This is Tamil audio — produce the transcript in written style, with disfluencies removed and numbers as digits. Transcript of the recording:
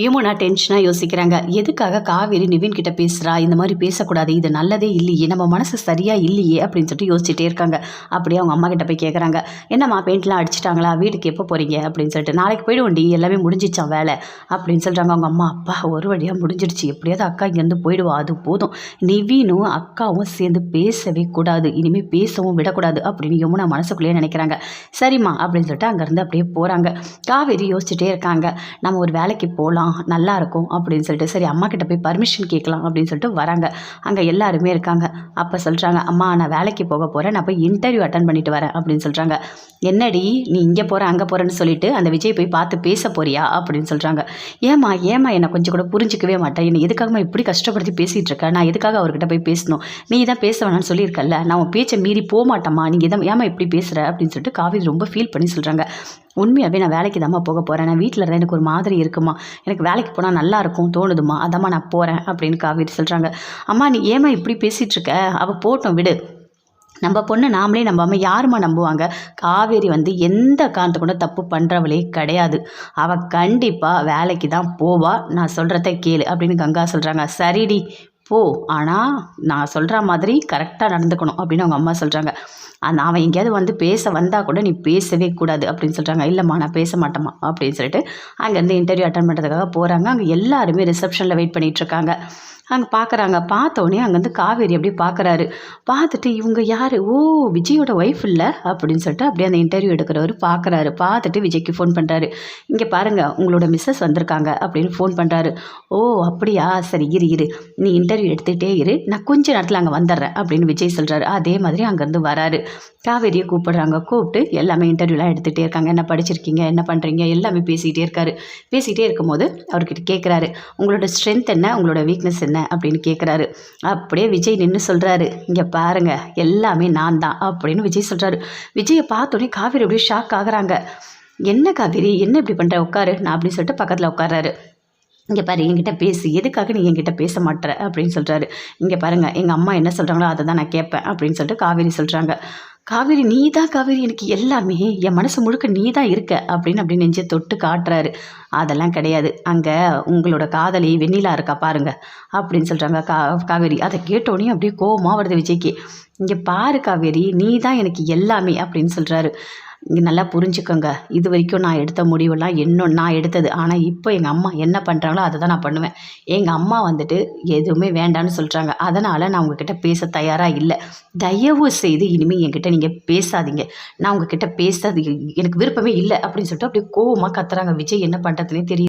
யமுனா டென்ஷனாக யோசிக்கிறாங்க. எதுக்காக காவேரி நிவின் கிட்ட பேசுகிறா, இந்த மாதிரி பேசக்கூடாது, இது நல்லதே இல்லையே, நம்ம மனசு சரியாக இல்லையே அப்படின்னு சொல்லிட்டு யோசிச்சுட்டே இருக்காங்க. அப்படியே அவங்க அம்மா கிட்ட போய் கேட்குறாங்க, என்னம்மா பெயிண்ட்லாம் அடிச்சிட்டாங்களா, வீட்டுக்கு எப்போ போகிறீங்க அப்படின்னு சொல்லிட்டு. நாளைக்கு போயிடுவோண்டி, எல்லாமே முடிஞ்சிச்சான் வேலை அப்படின்னு சொல்கிறாங்க. அவங்க அம்மா, அப்பா ஒரு வழியாக முடிஞ்சிடுச்சு, எப்படியாவது அக்கா இங்கேருந்து போயிடுவா, அது போதும், நிவினும் அக்காவும் சேர்ந்து பேசவே கூடாது, இனிமேல் பேசவும் விடக்கூடாது அப்படின்னு யமுனா மனசுக்குள்ளேயே நினைக்கிறாங்க. சரிம்மா அப்படின்னு சொல்லிட்டு அங்கேருந்து அப்படியே போகிறாங்க. காவேரி யோசிச்சுட்டே இருக்காங்க, நம்ம ஒரு வேலைக்கு போகலாம், நல்லா இருக்கும் அப்படின்னு சொல்லிட்டு. சரி அம்மா கிட்ட போய் பர்மிஷன் கேட்கலாம் அப்படின்னு சொல்லிட்டு வராங்க. அங்கே எல்லாருமே இருக்காங்க. அப்போ சொல்கிறாங்க, அம்மா நான் வேலைக்கு போக போகிறேன், நான் போய் இன்டர்வியூ அட்டன் பண்ணிட்டு வரேன் அப்படின்னு சொல்கிறாங்க. என்னடி நீ இங்கே போகிற அங்கே போகிறேன்னு சொல்லிட்டு அந்த விஜய் போய் பார்த்து பேச போறியா அப்படின்னு சொல்கிறாங்க. ஏம்மா என்னை கொஞ்சம் கூட புரிஞ்சிக்கவே மாட்டேன், என்னை எதுக்காக இப்படி கஷ்டப்படுத்தி பேசிகிட்டு இருக்கேன், நான் எதுக்காக அவர்கிட்ட போய் பேசணும், நீ தான் பேச வேணாம்னு சொல்லியிருக்கல, நான் உன் பேச்சை மீறி போக மாட்டேம்மா, நீங்கள் இதை ஏமா இப்படி பேசுகிற அப்படின்னு சொல்லிட்டு காவேரி ரொம்ப ஃபீல் பண்ணி சொல்கிறாங்க. உண்மையாகவே நான் வேலைக்கு தாம்மா போக போகிறேன், நான் வீட்டில் இருந்தால் எனக்கு ஒரு மாதிரி இருக்குமா, எனக்கு வேலைக்கு போனால் நல்லா இருக்கும் தோணுதுமா, அதாம்மா நான் போகிறேன் அப்படின்னு காவேரி சொல்கிறாங்க. அம்மா நீ ஏமா இப்படி பேசிகிட்ருக்க, அவள் போட்டோம் விடு, நம்ம பொண்ணு நாமளே நம்பாமல் யாருமா நம்புவாங்க, காவேரி எந்த காரணத்தை கூட தப்பு பண்ணுறவளே கிடையாது, அவள் கண்டிப்பாக வேலைக்கு தான் போவா, நான் சொல்கிறத கேளு அப்படின்னு கங்கா சொல்கிறாங்க. சரிடி போ, ஆனால் நான் சொல்கிற மாதிரி கரெக்டாக நடந்துக்கணும் அப்படின்னு அவங்க அம்மா சொல்கிறாங்க. அவன் எங்கேயாவது பேச வந்தால் கூட நீ பேசவே கூடாது அப்படின்னு சொல்கிறாங்க. இல்லைம்மா நான் பேச மாட்டேம்மா அப்படின்னு சொல்லிட்டு அங்கேருந்து இன்டர்வியூ அட்டன் பண்ணுறதுக்காக போகிறாங்க. அங்கே எல்லாருமே ரிசப்ஷனில் வெயிட் பண்ணிகிட்ருக்காங்க. அங்கே பார்க்குறாங்க. பார்த்தோன்னே அங்கேருந்து காவேரி அப்படியே பார்க்குறாரு. பார்த்துட்டு இவங்க யார், ஓ விஜயோட ஒய்ஃப் இல்லை அப்படின்னு சொல்லிட்டு அப்படியே அந்த இன்டர்வியூ எடுக்கிறவர் பார்க்குறாரு. பார்த்துட்டு விஜய்க்கு ஃபோன் பண்ணுறாரு. இங்கே பாருங்கள் உங்களோட மிஸ்ஸஸ் வந்திருக்காங்க அப்படின்னு ஃபோன் பண்ணுறாரு. ஓ அப்படியா, சரி இரு நீ இன்டர்வியூ எடுத்துகிட்டே இரு, நான் கொஞ்ச நேரத்தில் அங்கே வந்துடுறேன் அப்படின்னு விஜய் சொல்கிறாரு. அதே மாதிரி அங்கேருந்து வராரு. காவேரியை கூப்பிடுறாங்க. கூப்பிட்டு எல்லாமே இன்டர்வியூலாம் எடுத்துகிட்டே இருக்காங்க. என்ன படிச்சிருக்கீங்க, என்ன பண்ணுறீங்க, எல்லாமே பேசிகிட்டே இருக்காரு. பேசிகிட்டே இருக்கும்போது அவர்கிட்ட கேட்குறாரு, உங்களோட ஸ்ட்ரென்த் என்ன, உங்களோட வீக்னஸ் என்ன அப்படின்னு கேட்குறாரு. அப்படியே விஜய் நின்று சொல்கிறாரு, இங்கே பாருங்கள் எல்லாமே நான் தான் அப்படின்னு விஜய் சொல்கிறாரு. விஜயை பார்த்தோன்னே காவேரி அப்படியே ஷாக் ஆகுறாங்க. என்ன காவேரி என்ன இப்படி பண்ணுற, உட்காரு நான் அப்படின்னு சொல்லிட்டு பக்கத்தில் உட்கார்றாரு. இங்கே பாரு என்கிட்ட பேசு, எதுக்காக நீ என்கிட்ட பேச மாட்டேற அப்படின்னு சொல்கிறாரு. இங்கே பாருங்கள் எங்கள் அம்மா என்ன சொல்கிறாங்களோ அதை தான் நான் கேட்பேன் அப்படின்னு சொல்லிட்டு காவேரி சொல்கிறாங்க. காவேரி நீ தான் காவேரி, எனக்கு எல்லாமே என் மனசு முழுக்க நீ தான் இருக்க அப்படின்னு நெஞ்சை தொட்டு காட்டுறாரு. அதெல்லாம் கிடையாது, அங்கே உங்களோட காதலி வெண்ணிலா இருக்கா பாருங்க அப்படின்னு சொல்கிறாங்க. காவேரி அதை கேட்டோன்னே அப்படியே கோவமாக வருது விஜய்க்கு. இங்கே பாரு காவேரி நீ தான் எனக்கு எல்லாமே அப்படின்னு சொல்கிறாரு. இங்கே நல்லா புரிஞ்சுக்கோங்க, இது வரைக்கும் நான் எடுத்த முடிவெல்லாம் நான் எடுத்தது, ஆனால் இப்போ எங்கள் அம்மா என்ன பண்ணுறாங்களோ அதை தான் நான் பண்ணுவேன். எங்கள் அம்மா எதுவுமே வேண்டான்னு சொல்கிறாங்க, அதனால் நான் உங்ககிட்ட பேச தயாராக இல்லை. தயவு செய்து இனிமேல் என்கிட்ட நீங்கள் பேசாதீங்க, நான் உங்ககிட்ட பேசாதீங்க, எனக்கு விருப்பமே இல்லை அப்படின்னு சொல்லிட்டு அப்படியே கோவமாக கத்துறாங்க. விஜய் என்ன பண்ணுறதுனே தெரியும்.